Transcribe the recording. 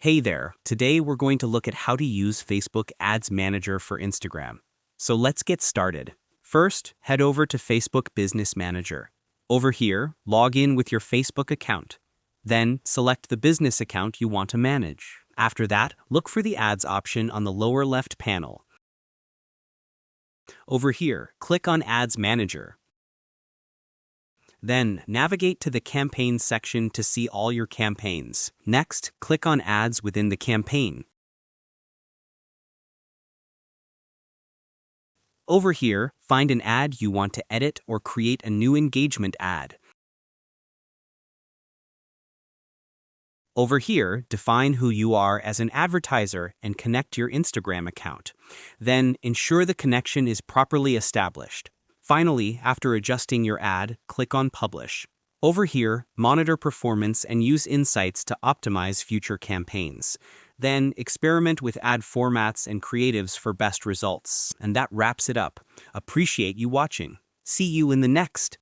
Hey there, today we're going to look at how to use Facebook Ads Manager for Instagram. So let's get started. First, head over to Facebook Business Manager. Over here, log in with your Facebook account. Then, select the business account you want to manage. After that, look for the Ads option on the lower left panel. Over here, click on Ads Manager. Then, navigate to the Campaigns section to see all your campaigns. Next, click on Ads within the campaign. Over here, find an ad you want to edit or create a new engagement ad. Over here, define who you are as an advertiser and connect your Instagram account. Then, ensure the connection is properly established. Finally, after adjusting your ad, click on Publish. Over here, monitor performance and use insights to optimize future campaigns. Then, experiment with ad formats and creatives for best results. And that wraps it up. Appreciate you watching. See you in the next.